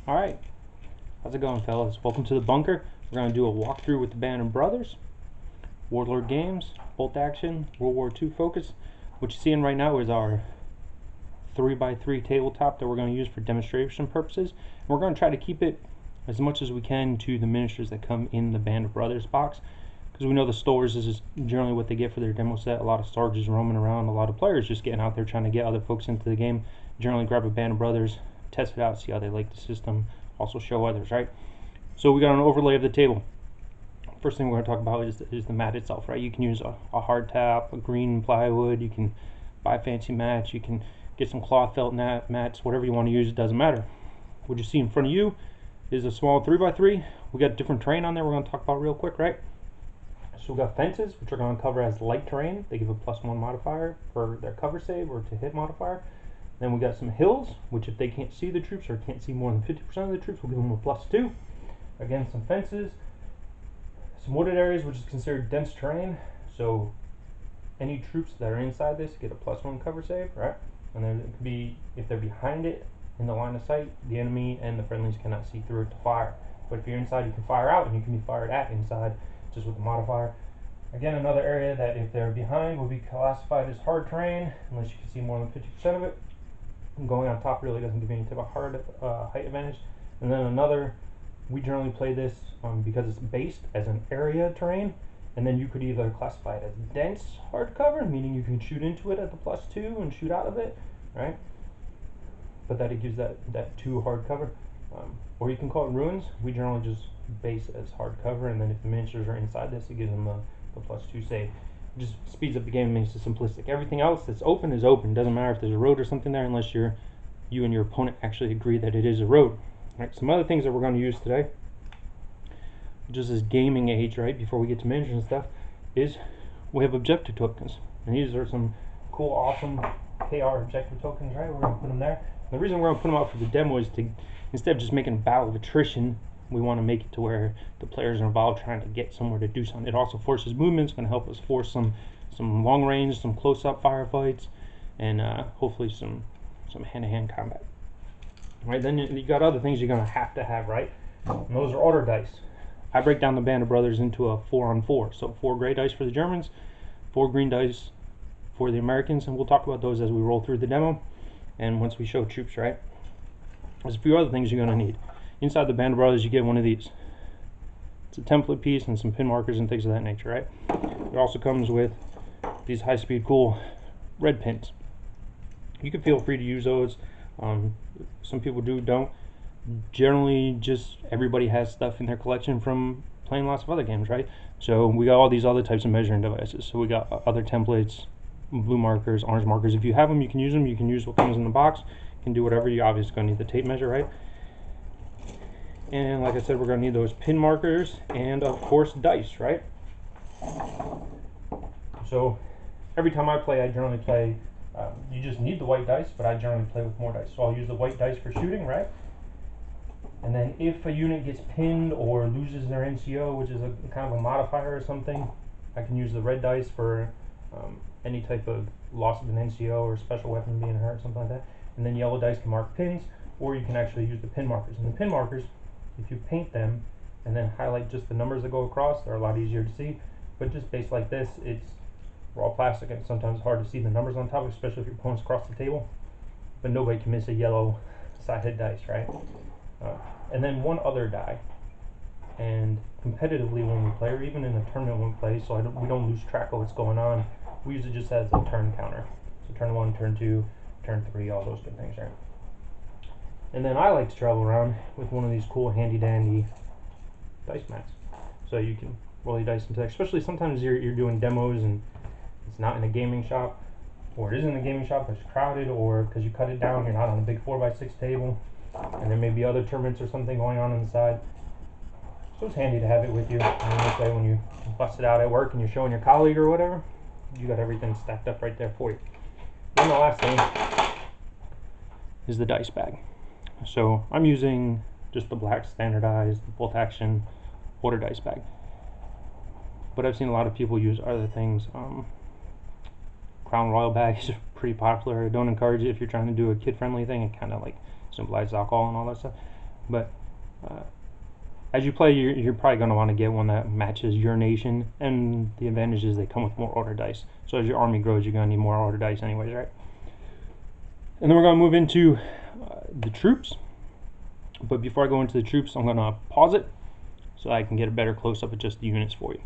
Alright, how's it going, fellas? Welcome to the bunker. We're going to do a walkthrough with the Band of Brothers, Warlord Games, Bolt Action, World War II focus. What you're seeing right now is our 3x3 tabletop that we're going to use for demonstration purposes. And we're going to try to keep it as much as we can to the miniatures that come in the Band of Brothers box, because we know the stores is generally what they get for their demo set. A lot of Sarges roaming around, a lot of players just getting out there trying to get other folks into the game. Generally grab a Band of Brothers, test it out, see how they like the system, also show others, right? So we got an overlay of the table. First thing we're going to talk about is the mat itself, right? You can use a hardtop, a green plywood, you can buy fancy mats, you can get some cloth felt mats, whatever you want to use, it doesn't matter. What you see in front of you is a small 3x3. We got different terrain on there we're going to talk about real quick, right? So we got fences, which are going to cover as light terrain. They give a +1 modifier for their cover save or to hit modifier. Then we got some hills, which if they can't see the troops or can't see more than 50% of the troops, we'll give them a +2. Again, some fences, some wooded areas, which is considered dense terrain. So any troops that are inside this get a +1 cover save, right? And then it could be, if they're behind it in the line of sight, the enemy and the friendlies cannot see through it to fire. But if you're inside, you can fire out, and you can be fired at inside, just with the modifier. Again, another area that if they're behind will be classified as hard terrain, unless you can see more than 50% of it. And going on top really doesn't give you any type of hard height advantage. And then another, we generally play this because it's based as an area terrain, and then you could either classify it as dense hard cover, meaning you can shoot into it at the +2 and shoot out of it, right? But that it gives that 2 hard cover. Or you can call it ruins. We generally just base it as hard cover, and then if the miniatures are inside this, it gives them the +2 save. It just speeds up the game and makes it simplistic. Everything else that's open is open. Doesn't matter if there's a road or something there, unless you and your opponent actually agree that it is a road. Right, some other things that we're going to use today, just as gaming age, right, before we get to miniatures and stuff, is we have objective tokens. And these are some cool, awesome KR objective tokens, right? We're going to put them there. And the reason we're going to put them out for the demo is to, instead of just making a battle of attrition, we want to make it to where the players are involved trying to get somewhere to do something. It also forces movement. It's going to help us force some long range, some close-up firefights, and hopefully some hand-to-hand combat. Right, then you got other things you're going to have, right? And those are order dice. I break down the Band of Brothers into a 4-on-4. So 4 gray dice for the Germans, 4 green dice for the Americans, and we'll talk about those as we roll through the demo and once we show troops, right? There's a few other things you're going to need. Inside the Band of Brothers, you get one of these. It's a template piece and some pin markers and things of that nature, right? It also comes with these high-speed cool red pins. You can feel free to use those. Some people don't. Generally, just everybody has stuff in their collection from playing lots of other games, right? So we got all these other types of measuring devices. So we got other templates, blue markers, orange markers. If you have them, you can use them. You can use what comes in the box. You can do whatever. You're obviously going to need the tape measure, right? And like I said, we're going to need those pin markers and, of course, dice, right? So every time I play, I generally play, you just need the white dice, but I generally play with more dice. So I'll use the white dice for shooting, right? And then if a unit gets pinned or loses their NCO, which is a kind of a modifier or something, I can use the red dice for any type of loss of an NCO or special weapon being hurt, something like that. And then yellow dice can mark pins, or you can actually use the pin markers. And the pin markers, if you paint them and then highlight just the numbers that go across, they're a lot easier to see. But just based like this, it's raw plastic and it's sometimes hard to see the numbers on top, especially if your opponent's across the table. But nobody can miss a yellow side-head dice, right? And then one other die. And competitively when we play, or even in a tournament when we play, so we don't lose track of what's going on, we use it just as a turn counter. So turn 1, turn 2, turn 3, all those good things, right? And then I like to travel around with one of these cool handy dandy dice mats. So you can roll your dice into that, especially sometimes you're doing demos and it's not in a gaming shop, or it is in a gaming shop but it's crowded, or because you cut it down, you're not on a big 4x6 table, and there may be other tournaments or something going on the side. So it's handy to have it with you. And this way when you bust it out at work and you're showing your colleague or whatever, you got everything stacked up right there for you. Then the last thing is the dice bag. So I'm using just the black standardized bolt action order dice bag. But I've seen a lot of people use other things. Crown Royal bag is pretty popular. I don't encourage it if you're trying to do a kid-friendly thing. It kind of like symbolizes alcohol and all that stuff. But as you play, you're probably going to want to get one that matches your nation, and the advantage is they come with more order dice. So as your army grows, you're going to need more order dice anyways, right? And then we're going to move into the troops. But before I go into the troops, I'm going to pause it so I can get a better close-up of just the units for you.